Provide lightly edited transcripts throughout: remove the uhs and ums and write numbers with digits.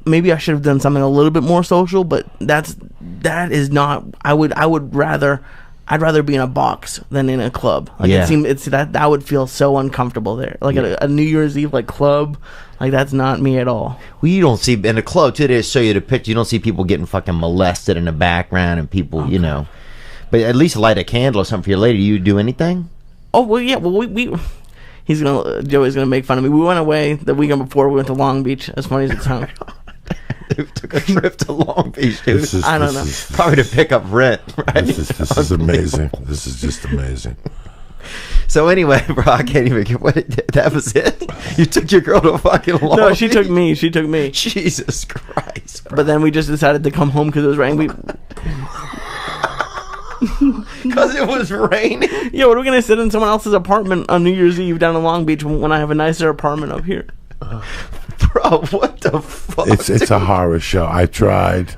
maybe I should have done something a little bit more social, but that is not. I'd rather be in a box than in a club. Like that would feel so uncomfortable there. Like a New Year's Eve like club, like that's not me at all. Well, you don't see in a club too. They show you the picture. You don't see people getting fucking molested in the background and people, you know. But at least light a candle or something for your lady. You do anything? Oh well, yeah. Well, Joey's gonna make fun of me. We went away the weekend before. We went to Long Beach. As funny as it sounds. They took a trip to Long Beach, dude. I don't know. Probably to pick up rent, right? This is amazing. This is just amazing. So anyway, bro, I can't even get what that was it. You took your girl to fucking Long Beach? No, she took me. Jesus Christ, bro. But then we just decided to come home because it was raining. Because it was raining? Yeah, what are we going to sit in someone else's apartment on New Year's Eve down in Long Beach when I have a nicer apartment up here? Bro, what the fuck? It's a horror show. I tried,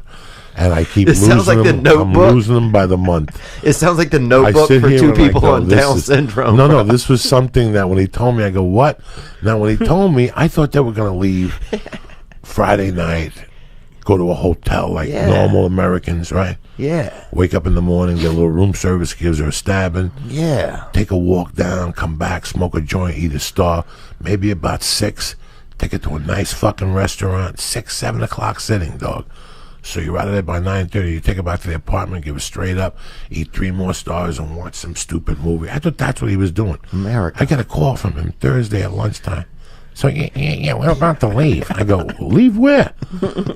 and I keep losing sounds like them. The Notebook. I'm losing them by the month. It sounds like The Notebook for two people on Down syndrome. No, this was something that when he told me, I go, what? Now, when he told me, I thought they were going to leave Friday night, go to a hotel like normal Americans, right? Yeah. Wake up in the morning, get a little room service, gives her a stabbing. Yeah. Take a walk down, come back, smoke a joint, eat a Star. Maybe about 6. Take it to a nice fucking restaurant. 6, 7 o'clock sitting, dog. So you're out of there by 9:30. You take her back to the apartment, give her straight up, eat 3 more Stars, and watch some stupid movie. I thought that's what he was doing. America. I got a call from him Thursday at lunchtime. So yeah, we're about to leave. I go, leave where?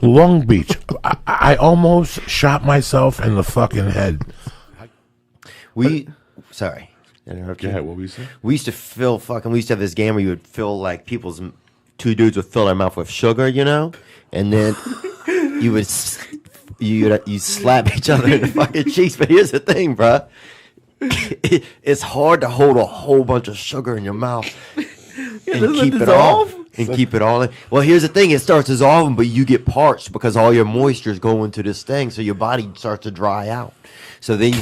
Long Beach. I almost shot myself in the fucking head. Sorry. Interrupt you. Yeah, what were you saying? We used to have this game where you would fill like two dudes would fill their mouth with sugar, you know, and then you slap each other in the fucking cheeks. But here's the thing, bro. It's hard to hold a whole bunch of sugar in your mouth and keep it all. Keep it all in. Well, here's the thing. It starts dissolving, but you get parched because all your moisture is going to this thing, so your body starts to dry out. So then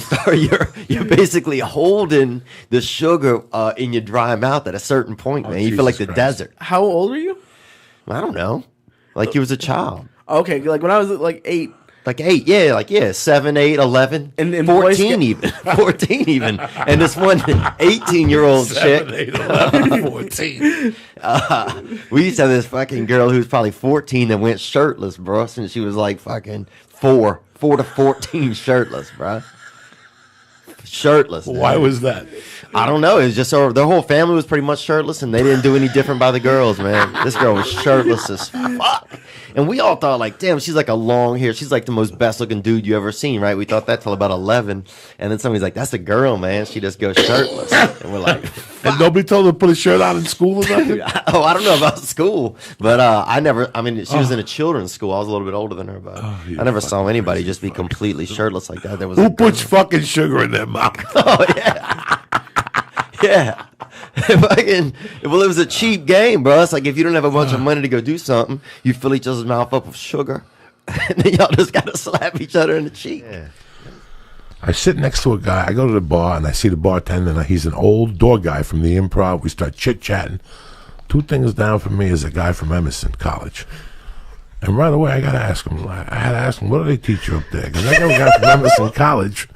you're basically holding the sugar in your dry mouth at a certain point, man. You feel like the desert. How old were you? I don't know. Like you was a child. Okay, like when I was like 8. Like 8, yeah, 7, 8, 11, and 14 even. 14 even. And this one 18-year-old chick. 7, 8, 11, 14. We used to have this fucking girl who was probably 14 that went shirtless, bro, since she was like fucking 4 to 14 shirtless, bro. Shirtless. Why was that? I don't know. It was just their whole family was pretty much shirtless, and they didn't do any different by the girls, man. This girl was shirtless as fuck. And we all thought, like, damn, she's like a long hair. She's like the most best-looking dude you ever seen, right? We thought that till about 11. And then somebody's like, that's a girl, man. She just goes shirtless. And we're like, and nobody told her to put a shirt on in school or nothing? Oh, I don't know about school. But she was in a children's school. I was a little bit older than her, but I never saw anybody just be completely shirtless like that. Who puts fucking sugar in their mouth? Oh, yeah. Yeah. It was a cheap game, bro. It's like if you don't have a bunch of money to go do something, you fill each other's mouth up with sugar, and then y'all just gotta slap each other in the cheek. Yeah. I sit next to a guy. I go to the bar and I see the bartender. And he's an old door guy from the Improv. We start chit chatting. 2 things down from me is a guy from Emerson College. And right away, I had to ask him, what do they teach you up there? Because I know a guy from Emerson College,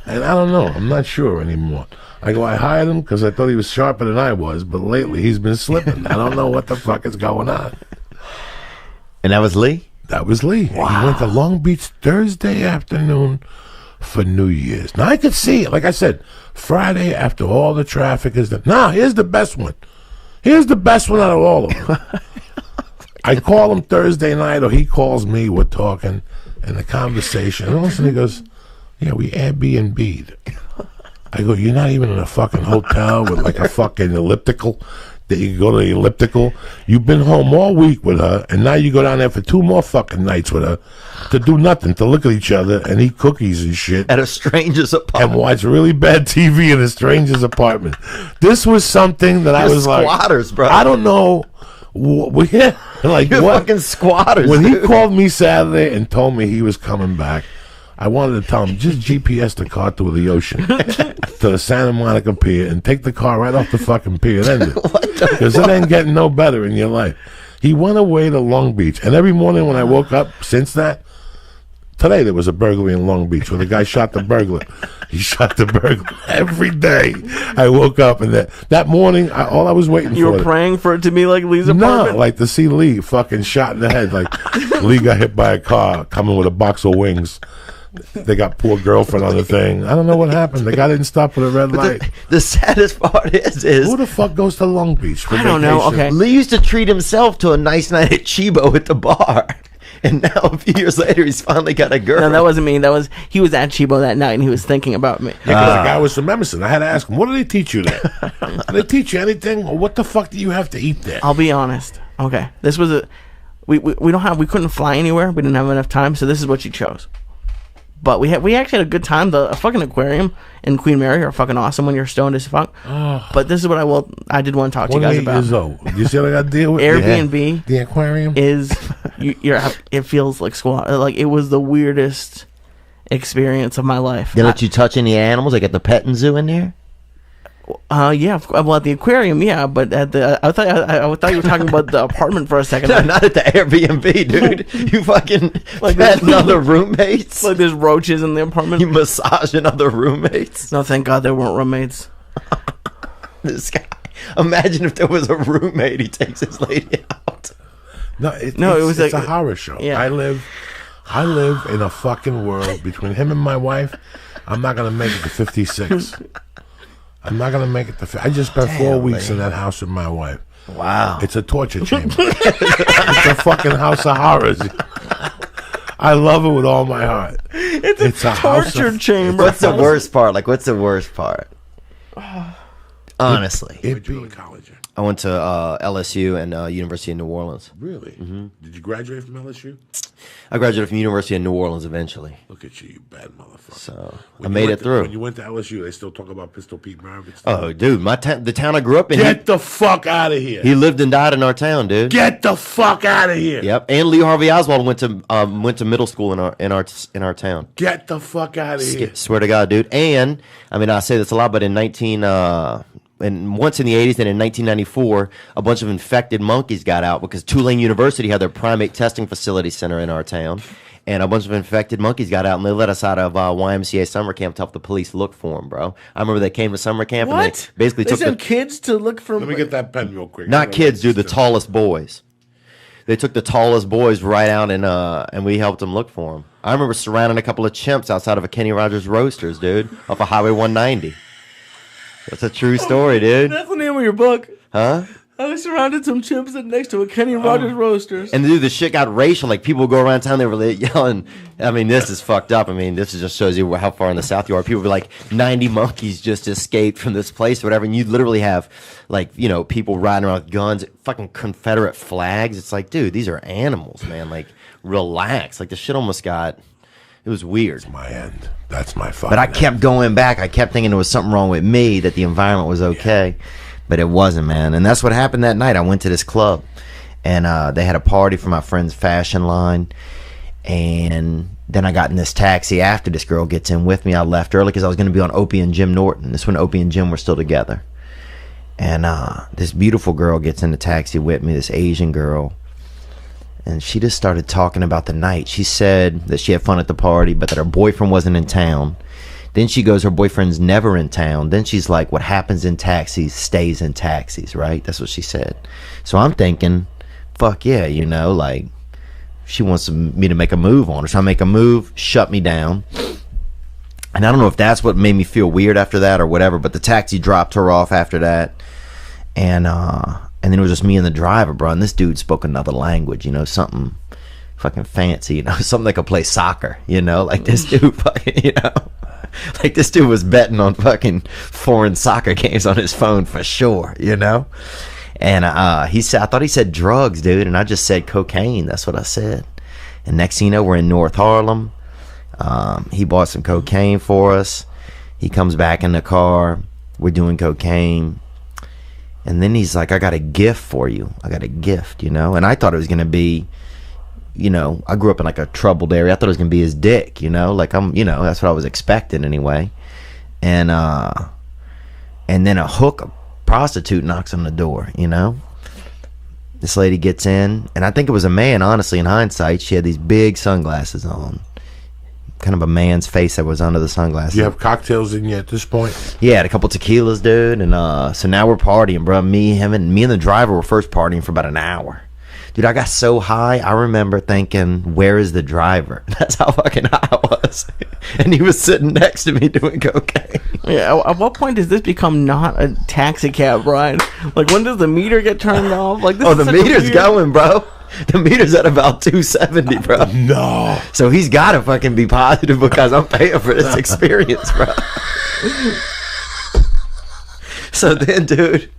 and I don't know. I'm not sure anymore. I go, I hired him because I thought he was sharper than I was, but lately he's been slipping. I don't know what the fuck is going on. And that was Lee? That was Lee. Wow. He went to Long Beach Thursday afternoon for New Year's. Now, I could see it. Like I said, Friday after all the traffic is there. Here's the best one. Here's the best one out of all of them. I call him Thursday night, or he calls me. We're talking, and the conversation. And all of a sudden he goes, yeah, we Airbnb'd. I go, you're not even in a fucking hotel with like a fucking elliptical that you can go to the elliptical. You've been home all week with her, and now you go down there for 2 more fucking nights with her to do nothing, to look at each other and eat cookies and shit. At a stranger's apartment. And watch really bad TV in a stranger's apartment. This was something that I was squatters, like... squatters, bro. I don't know... like You're what? Fucking squatters. When he called me Saturday and told me he was coming back, I wanted to tell him, just GPS the car through the ocean to the Santa Monica Pier and take the car right off the fucking pier and end it. Because it ain't getting no better in your life. He went away to Long Beach, and every morning when I woke up since that, today there was a burglary in Long Beach where the guy shot the burglar. He shot the burglar every day. I woke up, and that morning, all I was waiting for. You were praying for it to be like Lee's apartment? No, like to see Lee fucking shot in the head. Like Lee got hit by a car coming with a box of wings. They got poor girlfriend on the thing. I don't know what happened. The guy didn't stop at a red light. The saddest part is who the fuck goes to Long Beach for I don't know. Okay, Lee used to treat himself to a nice night at Chibo at the bar, and now a few years later, he's finally got a girl. No, that wasn't me. He was at Chibo that night, and he was thinking about me. Yeah, because the guy was from Emerson. I had to ask him, what do they teach you there? Did they teach you anything? Or what the fuck do you have to eat there? I'll be honest. Okay, this was we couldn't fly anywhere. We didn't have enough time, so this is what you chose. But we actually had a good time. The fucking aquarium and Queen Mary are fucking awesome when you're stoned as fuck. But this is what I did want to talk to you guys about. Years old. You see what I got to deal with? Airbnb. The aquarium is it feels like squat. Like it was the weirdest experience of my life. They let you touch any animals? Like at the petting zoo in there? Yeah. Well, at the aquarium, yeah. But at I thought you were talking about the apartment for a second. No, not at the Airbnb, dude. You fucking like petting other roommates. Like there's roaches in the apartment. You massaging other roommates. No, thank God there weren't roommates. This guy. Imagine if there was a roommate. He takes his lady out. It's a horror show. Yeah. I live in a fucking world between him and my wife. I'm not gonna make it to 56. I'm not gonna make it to. I just spent 4 weeks in that house with my wife. Wow, it's a torture chamber. It's a fucking house of horrors. I love it with all my heart. It's a torture chamber. What's the worst part? Like, what's the worst part? Honestly, I went to LSU and University of New Orleans. Really? Mm-hmm. Did you graduate from LSU? I graduated from University of New Orleans eventually. Look at you bad motherfucker. So I made it through. When you went to LSU, they still talk about Pistol Pete Maravich. Oh, dude, the town I grew up in. Get the fuck out of here. He lived and died in our town, dude. Get the fuck out of here. Yep. And Lee Harvey Oswald went to middle school in our town. Get the fuck out of here. Swear to God, dude. And I mean, I say this a lot, but and once in the 80s and in 1994, a bunch of infected monkeys got out because Tulane University had their primate testing facility center in our town. And a bunch of infected monkeys got out, and they let us out of YMCA summer camp to help the police look for them, bro. I remember they came to summer camp. What? And they basically took sent kids to look for. Let me get that pen real quick. Not kids, dude. The tallest boys. They took the tallest boys right out, and we helped them look for them. I remember surrounding a couple of chimps outside of a Kenny Rogers Roasters, dude, off of Highway 190. That's a true story, dude. That's the name of your book. Huh? I was surrounded some chimps next to a Kenny Rogers Roasters. And dude, the shit got racial. Like people would go around town, they were yelling. I mean, this is fucked up. I mean, this just shows you how far in the South you are. People would be like, 90 monkeys just escaped from this place or whatever. And you'd literally have like, people riding around with guns, fucking Confederate flags. It's like, dude, these are animals, man. Like, relax. Like the shit almost got. It was weird. That's my end. That's my fucking But I kept going back. I kept thinking there was something wrong with me, that the environment was okay. Yeah. But it wasn't, man. And that's what happened that night. I went to this club, and they had a party for my friend's fashion line. And then I got in this taxi after this girl gets in with me. I left early because I was going to be on Opie and Jim Norton. This when Opie and Jim were still together. And this beautiful girl gets in the taxi with me, this Asian girl. And she just started talking about the night. She said that she had fun at the party, but that her boyfriend wasn't in town. Then she goes, her boyfriend's never in town. Then she's like, what happens in taxis stays in taxis, right? That's what she said. So I'm thinking, fuck yeah, like she wants me to make a move on her. So I make a move, shut me down. And I don't know if that's what made me feel weird after that or whatever, but the taxi dropped her off after that. And then it was just me and the driver, bro. And this dude spoke another language, something fucking fancy, something that could play soccer, like this dude fucking, like this dude was betting on fucking foreign soccer games on his phone for sure, And he said, I thought he said drugs, dude, and I just said cocaine. That's what I said. And next thing you know, we're in North Harlem. He bought some cocaine for us. He comes back in the car. We're doing cocaine. And then he's like, I got a gift for you. I got a gift, And I thought it was going to be, I grew up in like a troubled area. I thought it was going to be his dick, Like that's what I was expecting anyway. And then a prostitute knocks on the door, This lady gets in, and I think it was a man, honestly, in hindsight. She had these big sunglasses on. Kind of a man's face that was under the sunglasses. Do you have cocktails in you at this point? Yeah, had a couple tequilas, dude. And so now we're partying, bro. Me and the driver were first partying for about an hour. Dude, I got so high, I remember thinking, where is the driver? That's how fucking high I was. And he was sitting next to me doing cocaine. Yeah, at what point does this become not a taxi cab ride? Like, when does the meter get turned off? Like, this the meter's going, bro. The meter's at about 270, bro. No. So he's got to fucking be positive because I'm paying for this experience, bro. So then, dude,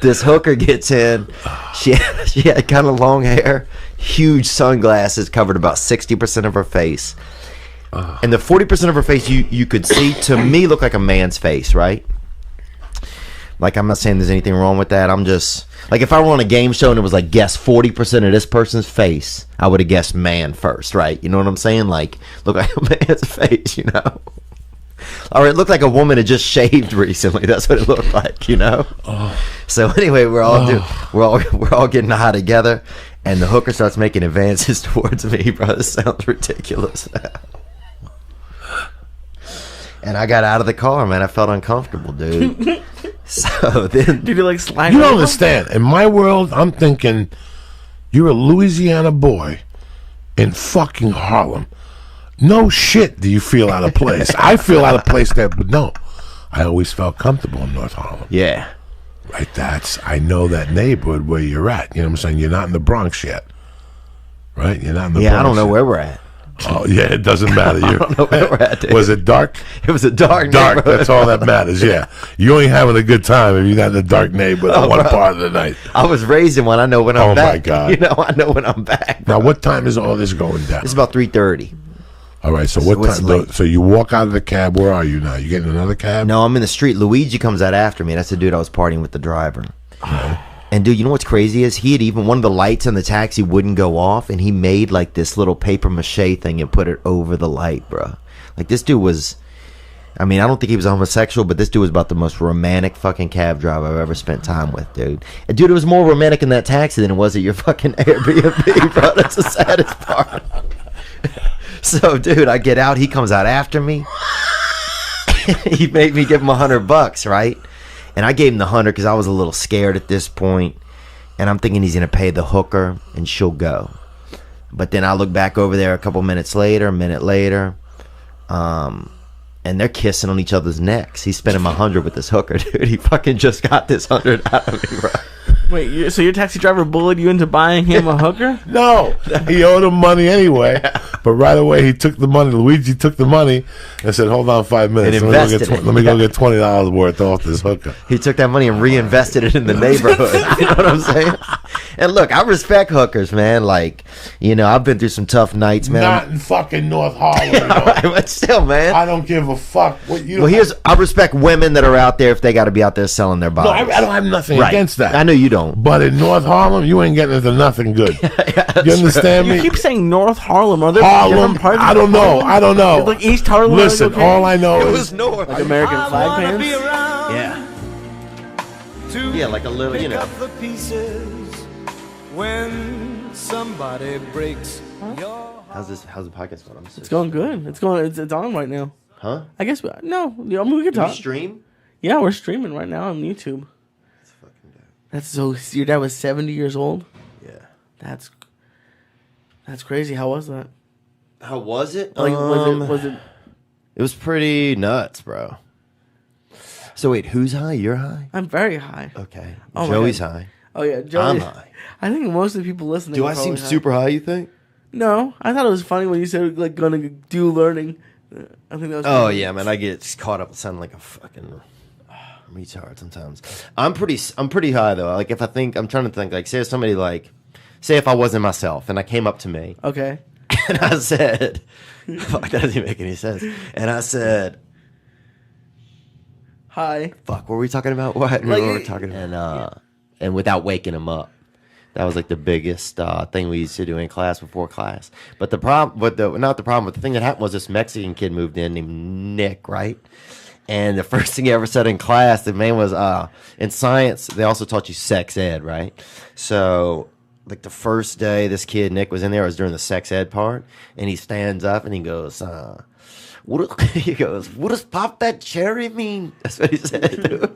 this hooker gets in. She had kind of long hair, huge sunglasses, covered about 60% of her face. And the 40% of her face you could see, to me, looked like a man's face, right? Like, I'm not saying there's anything wrong with that. I'm just, like, if I were on a game show and it was like, guess 40% of this person's face, I would have guessed man first, right? You know what I'm saying? Like, look like a man's face, you know? Or it looked like a woman had just shaved recently. That's what it looked like, you know? So anyway, we're all getting high together, and the hooker starts making advances towards me, bro. This sounds ridiculous. And I got out of the car, man. I felt uncomfortable, dude. So then, did you like slide? You don't understand. In my world, I'm thinking you're a Louisiana boy in fucking Harlem. No shit do you feel out of place. I feel out of place there, but no. I always felt comfortable in North Harlem. yeah. Right, I know that neighborhood where you're at. You know what I'm saying? You're not in the Bronx yet. Right? You're not in the Bronx I don't know yet. where we're at. Oh, yeah, it doesn't matter. I don't know where we're at, dude. Was it dark? It was a dark neighborhood. That's all that matters, yeah. You ain't having a good time if you're not in the dark neighborhood at one part of the night. I was raised in one. I know when I'm back. Oh, my God. You know, I know when I'm back. Now, what time is all this going down? It's about 3:30. All right, so what it's time? late. So you walk out of the cab. Where are you now? You getting another cab? No, I'm in the street. Luigi comes out after me. That's the dude I was partying with, the driver. And dude, you know what's crazy is he had even, one of the lights in the taxi wouldn't go off, and he made like this little paper mache thing and put it over the light, bro. Like, this dude was, I mean, I don't think he was a homosexual, but this dude was about the most romantic fucking cab driver I've ever spent time with, dude. And dude, it was more romantic in that taxi than it was at your fucking Airbnb, bro. That's the saddest part. So, dude, I get out. He comes out after me. He made me give him $100, right? And I gave him the 100 because I was a little scared at this point. And I'm thinking he's going to pay the hooker and she'll go. But then I look back over there a minute later. And they're kissing on each other's necks. He's spending my 100 with this hooker, dude. He fucking just got this 100 out of me, bro. Wait, so your taxi driver bullied you into buying him a hooker? No, he owed him money anyway. But right away, he took the money. Luigi took the money and said, "Hold on 5 minutes. And invested it. Let me go get $20 worth off this hooker." He took that money and reinvested it in the neighborhood. You know what I'm saying? And look, I respect hookers, man. Like, you know, I've been through some tough nights, man. Not in fucking North Harlem. Right, but still, man. I don't give a fuck. I respect women that are out there if they got to be out there selling their bodies. No, I don't have nothing against that. I know you don't. But in North Harlem, you ain't getting into nothing good. You understand me? You keep saying North Harlem. Are there Harlem? different parts? I don't know. I don't know. It's like East Harlem. Listen, all I know It is was North. like American flag pants. Yeah. Yeah, like a little, you know. The pieces when somebody breaks your How's the podcast going? It's going good. It's on right now. Huh? I guess we can Can talk. we stream? Yeah, we're streaming right now on YouTube. That's fucking dope. That's so. Your dad was 70 years old. Yeah. That's crazy. How was that? How was it? Like, was it? It was pretty nuts, bro. So wait, who's high? You're high? I'm very high. Okay. Oh my Joey's God. high. Oh yeah, Joey. I'm high. I think most of the people listening. Do are I seem probably high. super high, you think? No, I thought it was funny when you said like gonna do learning. I think that was. Oh funny. yeah, man. I get caught up sounding like a fucking retard sometimes. I'm pretty high though. Like if I'm trying to think. Like say if I wasn't myself and I came up to me Okay. and I said, "Fuck, that doesn't even make any sense." And I said, Hi. "Fuck, what were we talking about? What Like, were we talking about?" And without waking him up. That was like the biggest thing we used to do in class before class. But the problem, but the thing that happened was this Mexican kid moved in named Nick, right? And the first thing he ever said in class, the man was, in science, they also taught you sex ed, right? So like the first day this kid Nick was in there, it was during the sex ed part, and he stands up and he goes, he goes, what does pop that cherry mean? That's what he said, dude.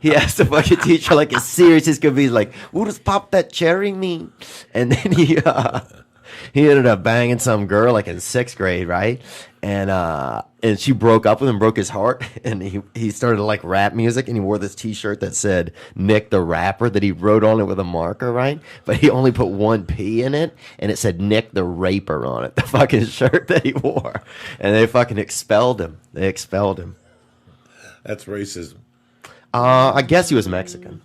He asked the fucking teacher like as serious as could be. He's like, what does pop that cherry mean? And then he ended up banging some girl like in 6th grade, right? And she broke up with him, broke his heart, and he started like rap music, and he wore this T-shirt that said Nick the Rapper that he wrote on it with a marker, right? But he only put one P in it, and it said Nick the Raper on it, the fucking shirt that he wore, and they fucking expelled him. They expelled him. That's racism. I guess he was Mexican.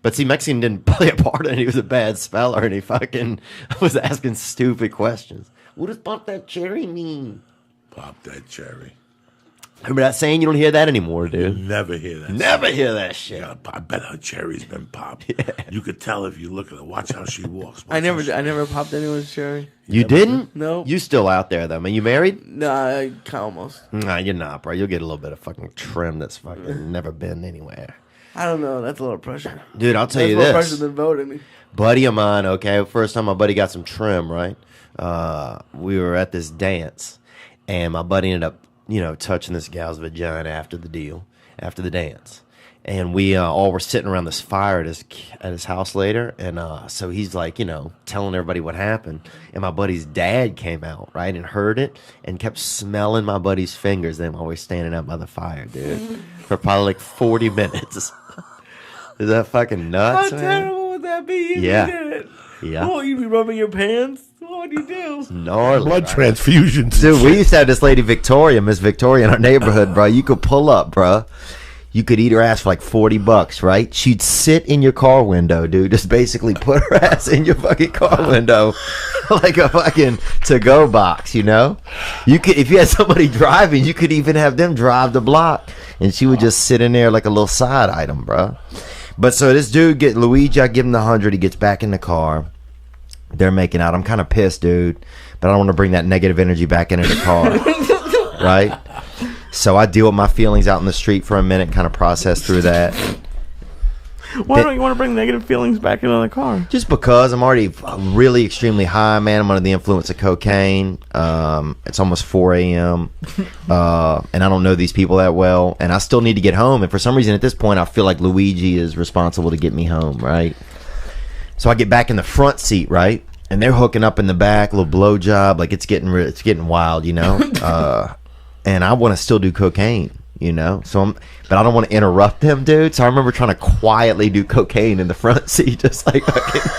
But see, Mexican didn't play a part in it. He was a bad speller, and he fucking was asking stupid questions. What does pop that cherry mean? Pop that cherry. Remember that saying? You don't hear that anymore, dude. You never hear that. Never hear that shit. Yeah, I bet her cherry's been popped. Yeah. You could tell if you look at her. Watch how she walks. I never popped anyone's cherry. You didn't? No. You still out there, though, man. You married? Nah, almost. Nah, you're not, bro. You'll get a little bit of fucking trim that's fucking never been anywhere. I don't know. That's a little pressure. Dude, I'll tell you this. this. That's more pressure than voting. Buddy of mine, okay, first time my buddy got some trim, right? We were at this dance, and my buddy ended up, touching this gal's vagina after the dance. And we all were sitting around this fire at his house later, and so he's like, telling everybody what happened. And my buddy's dad came out, right, and heard it, and kept smelling my buddy's fingers. Them always standing out by the fire, dude, for probably like 40 minutes. Is that fucking nuts? How man? terrible would that be? Yeah. Oh, you'd be rubbing your pants? What do you do? Gnarly, blood right? transfusions. Dude, we used to have this lady Miss Victoria in our neighborhood, bro. You could pull up, bro. You could eat her ass for like $40, right? She'd sit in your car window, dude. Just basically put her ass in your fucking car window like a fucking to-go box, You could, if you had somebody driving, you could even have them drive the block, and she would just sit in there like a little side item, bro. But so this dude Luigi, I give him the 100. He gets back in the car. They're making out. I'm kind of pissed, dude, but I don't want to bring that negative energy back into the car, right? So I deal with my feelings out in the street for a minute, kind of process through that. Why don't you want to bring negative feelings back into the car? Just because I'm already really extremely high, man. I'm under the influence of cocaine. It's almost 4 a.m. And I don't know these people that well. And I still need to get home. And for some reason at this point, I feel like Luigi is responsible to get me home, right? So I get back in the front seat, right? And they're hooking up in the back, little blowjob. Like it's getting wild, And I want to still do cocaine, So but I don't want to interrupt them, dude. So I remember trying to quietly do cocaine in the front seat, just like fucking,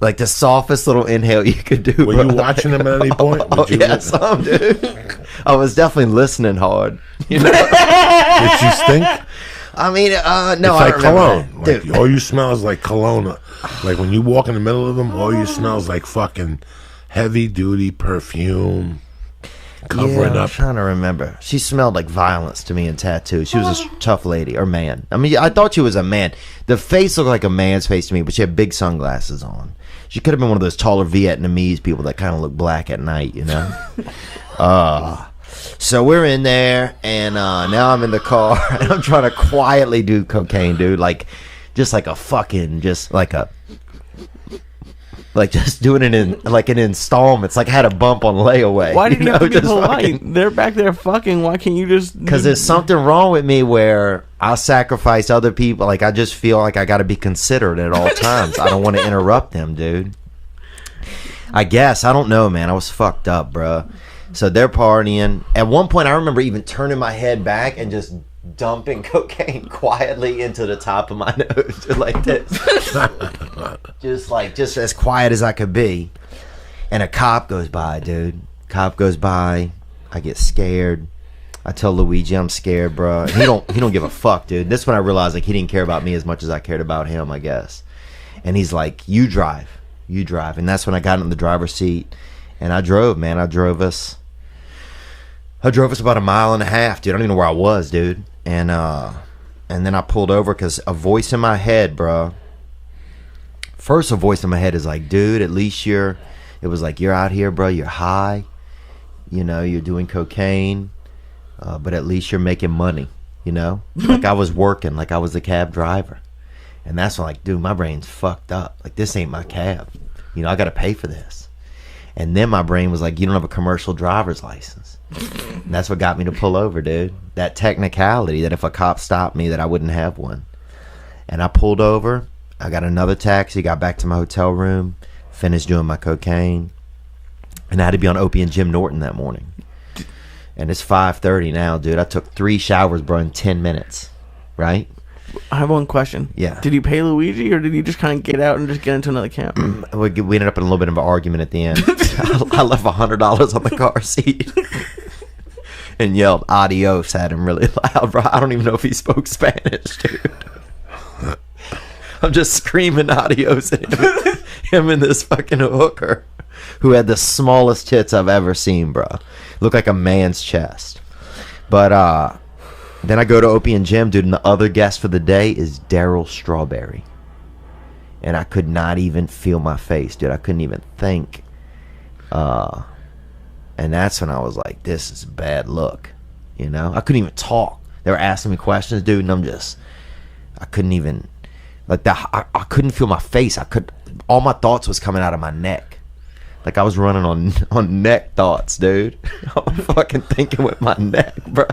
like the softest little inhale you could do. Were you watching them at any point? Yeah, some, dude. I was definitely listening hard. Did she stink? I mean, no, it's I like don't cologne. remember. Dude. Like, all you smell is like cologne. Like when you walk in the middle of them, all you smell is like fucking heavy duty perfume covering I'm up. trying to remember. She smelled like violence to me and tattoos. She was a tough lady or man. I mean, I thought she was a man. The face looked like a man's face to me, but she had big sunglasses on. She could have been one of those taller Vietnamese people that kind of look black at night, So we're in there, and now I'm in the car, and I'm trying to quietly do cocaine, dude. Like, just like a fucking, just doing it in like an installment. Like I had a bump on layaway. Why did you have to be polite? They're back there fucking. Why can't you just? Because there's something wrong with me where I sacrifice other people. Like I just feel like I got to be considerate at all times. I don't want to interrupt them, dude. I guess I don't know, man. I was fucked up, bro. So they're partying. At one point, I remember even turning my head back and just dumping cocaine quietly into the top of my nose, like this. just as quiet as I could be. And a cop goes by, dude. Cop goes by. I get scared. I tell Luigi I'm scared, bro. And he don't give a fuck, dude. This is when I realized like he didn't care about me as much as I cared about him, I guess. And he's like, "You drive." And that's when I got in the driver's seat, and I drove, man. I drove us about 1.5 miles, dude. I don't even know where I was, dude. And then I pulled over because a voice in my head, bro. First, a voice in my head is like, dude, at least it was like, you're out here, bro. You're high. You're doing cocaine. But at least you're making money. you know? Like I was working, like I was the cab driver. And that's when, like, dude, my brain's fucked up. Like, this ain't my cab. You know, I got to pay for this. And then my brain was like, you don't have a commercial driver's license. And that's what got me to pull over, dude. That technicality that if a cop stopped me that I wouldn't have one. And I pulled over. I got another taxi, got back to my hotel room, finished doing my cocaine. And I had to be on Opie and Jim Norton that morning. And it's 5:30 now, dude. I took 3 showers, bro, in 10 minutes. Right? I have one question. Yeah. Did you pay Luigi, or did you just kind of get out and just get into another camp? We ended up in a little bit of an argument at the end. I left $100 on the car seat and yelled adios at him really loud, bro. I don't even know if he spoke Spanish, dude. I'm just screaming adios at him and this fucking hooker who had the smallest tits I've ever seen, bro. Looked like a man's chest. But then I go to Opie and Jim, dude, and the other guest for the day is Daryl Strawberry. And I could not even feel my face, dude. I couldn't even think. And that's when I was like, this is a bad look. You know? I couldn't even talk. They were asking me questions, dude, and I couldn't even, like, that. I couldn't feel my face. All my thoughts was coming out of my neck. Like I was running on neck thoughts, dude. I'm fucking thinking with my neck, bro.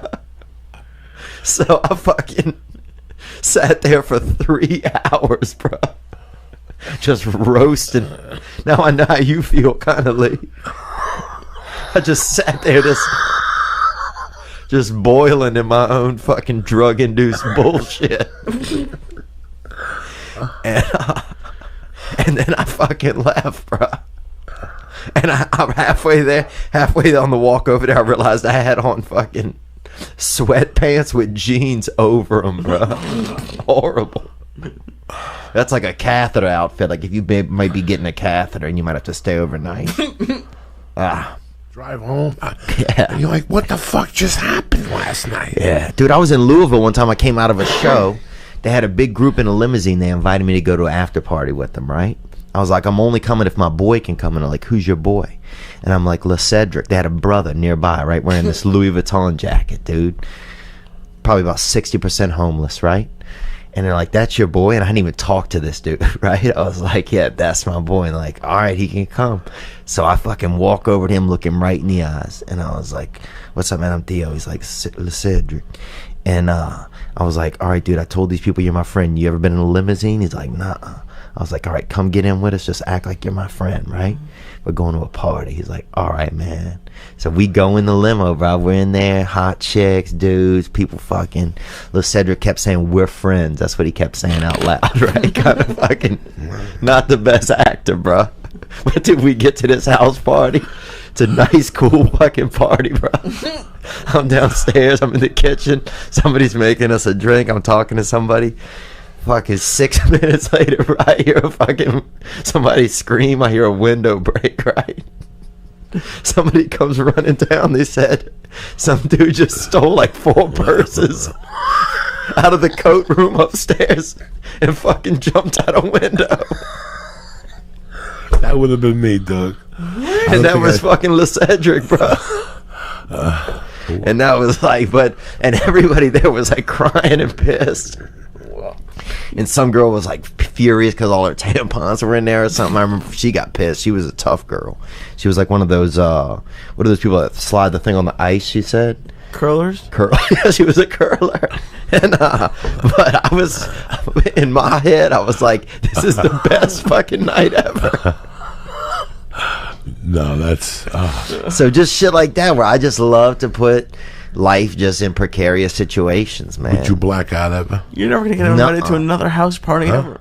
So I fucking sat there for 3 hours, bro. Just roasting. Now I know how you feel, kind of, Lee. I just sat there just boiling in my own fucking drug-induced bullshit. And then I fucking left, bro. And I'm halfway on the walk over there, I realized I had on fucking sweatpants with jeans over them, bro. Horrible. That's like a catheter outfit. Like if you might be getting a catheter and you might have to stay overnight. Drive home. Yeah. And you're like, what the fuck just happened last night? Yeah. Dude, I was in Louisville one time. I came out of a show. They had a big group in a limousine. They invited me to go to an after party with them, right? I was like, I'm only coming if my boy can come. And they're like, who's your boy? And I'm like, LeCedric. They had a brother nearby, right? Wearing this Louis Vuitton jacket, dude. Probably about 60% homeless, right? And they're like, that's your boy? And I hadn't even talked to this dude, right? I was like, yeah, that's my boy. And like, all right, he can come. So I fucking walk over to him, look him right in the eyes. And I was like, what's up, man? I'm Theo. He's like, LeCedric. And I was like, all right, dude, I told these people you're my friend. You ever been in a limousine? He's like, nah. I was like, all right, come get in with us. Just act like you're my friend, right? We're going to a party. He's like, all right, man. So we go in the limo, bro. We're in there, hot chicks, dudes, people fucking. LeCedric kept saying, we're friends. That's what he kept saying out loud, right? Kind of fucking not the best actor, bro. But did we get to this house party? It's a nice, cool fucking party, bro. I'm downstairs. I'm in the kitchen. Somebody's making us a drink. I'm talking to somebody. Fucking 6 minutes later, I hear a fucking somebody scream. I hear a window break, right? Somebody comes running down. They said some dude just stole like 4 purses out of the coat room upstairs and fucking jumped out a window. That would have been me, Doug. And that was fucking LeCedric, bro. And that was like, and everybody there was like crying and pissed. And some girl was like furious because all her tampons were in there or something. I remember she got pissed. She was a tough girl. She was like one of those, what are those people that slide the thing on the ice, she said? Curlers? Yeah, she was a curler. And, but I was, in my head, I was like, this is the best fucking night ever. No, that's... So just shit like that where I just love to put life just in precarious situations, man. Would you black out ever? You're never going to get invited to another house party ever.